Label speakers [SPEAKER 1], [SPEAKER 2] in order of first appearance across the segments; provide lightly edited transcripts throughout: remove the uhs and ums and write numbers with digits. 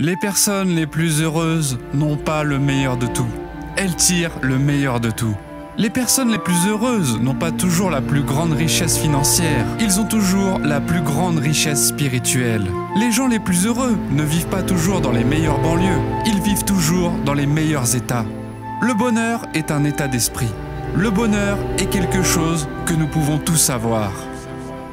[SPEAKER 1] Les personnes les plus heureuses n'ont pas le meilleur de tout. Elles tirent le meilleur de tout. Les personnes les plus heureuses n'ont pas toujours la plus grande richesse financière. Ils ont toujours la plus grande richesse spirituelle. Les gens les plus heureux ne vivent pas toujours dans les meilleures banlieues. Ils vivent toujours dans les meilleurs états. Le bonheur est un état d'esprit. Le bonheur est quelque chose que nous pouvons tous avoir.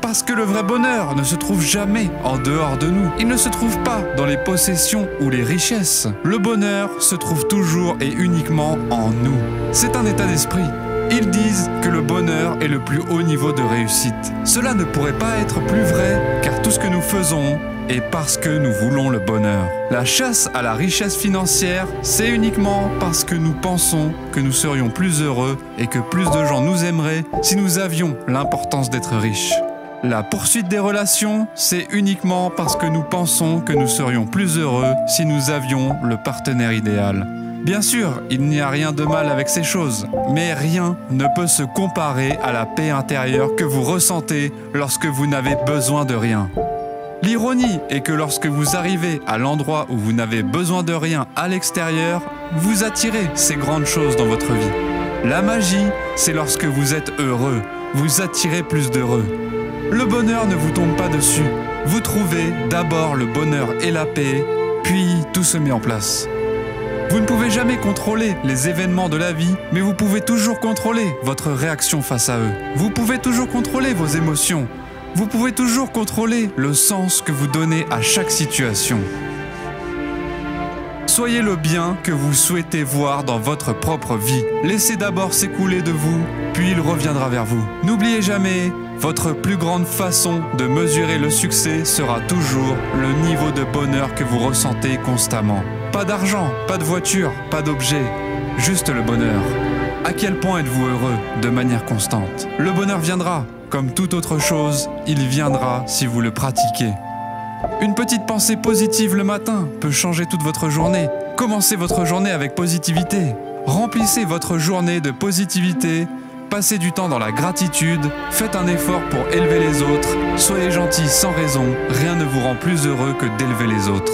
[SPEAKER 1] Parce que le vrai bonheur ne se trouve jamais en dehors de nous. Il ne se trouve pas dans les possessions ou les richesses. Le bonheur se trouve toujours et uniquement en nous. C'est un état d'esprit. Ils disent que le bonheur est le plus haut niveau de réussite. Cela ne pourrait pas être plus vrai, car tout ce que nous faisons est parce que nous voulons le bonheur. La chasse à la richesse financière, c'est uniquement parce que nous pensons que nous serions plus heureux et que plus de gens nous aimeraient si nous avions l'importance d'être riches. La poursuite des relations, c'est uniquement parce que nous pensons que nous serions plus heureux si nous avions le partenaire idéal. Bien sûr, il n'y a rien de mal avec ces choses, mais rien ne peut se comparer à la paix intérieure que vous ressentez lorsque vous n'avez besoin de rien. L'ironie est que lorsque vous arrivez à l'endroit où vous n'avez besoin de rien à l'extérieur, vous attirez ces grandes choses dans votre vie. La magie, c'est lorsque vous êtes heureux, vous attirez plus d'heureux. Le bonheur ne vous tombe pas dessus. Vous trouvez d'abord le bonheur et la paix, puis tout se met en place. Vous ne pouvez jamais contrôler les événements de la vie, mais vous pouvez toujours contrôler votre réaction face à eux. Vous pouvez toujours contrôler vos émotions. Vous pouvez toujours contrôler le sens que vous donnez à chaque situation. Soyez le bien que vous souhaitez voir dans votre propre vie. Laissez d'abord s'écouler de vous, puis il reviendra vers vous. N'oubliez jamais, votre plus grande façon de mesurer le succès sera toujours le niveau de bonheur que vous ressentez constamment. Pas d'argent, pas de voiture, pas d'objet, juste le bonheur. À quel point êtes-vous heureux de manière constante? Le bonheur viendra, comme toute autre chose, il viendra si vous le pratiquez. Une petite pensée positive le matin peut changer toute votre journée. Commencez votre journée avec positivité. Remplissez votre journée de positivité. Passez du temps dans la gratitude. Faites un effort pour élever les autres. Soyez gentil sans raison. Rien ne vous rend plus heureux que d'élever les autres.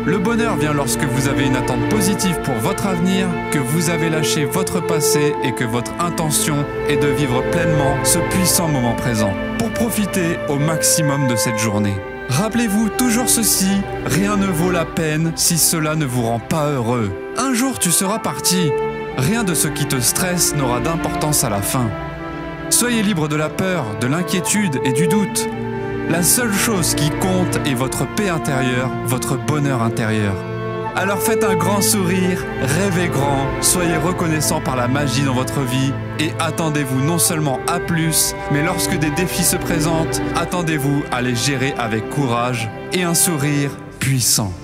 [SPEAKER 1] Le bonheur vient lorsque vous avez une attente positive pour votre avenir, que vous avez lâché votre passé et que votre intention est de vivre pleinement ce puissant moment présent pour profiter au maximum de cette journée. Rappelez-vous toujours ceci, rien ne vaut la peine si cela ne vous rend pas heureux. Un jour tu seras parti, rien de ce qui te stresse n'aura d'importance à la fin. Soyez libre de la peur, de l'inquiétude et du doute. La seule chose qui compte est votre paix intérieure, votre bonheur intérieur. Alors faites un grand sourire, rêvez grand, soyez reconnaissant par la magie dans votre vie et attendez-vous non seulement à plus, mais lorsque des défis se présentent, attendez-vous à les gérer avec courage et un sourire puissant.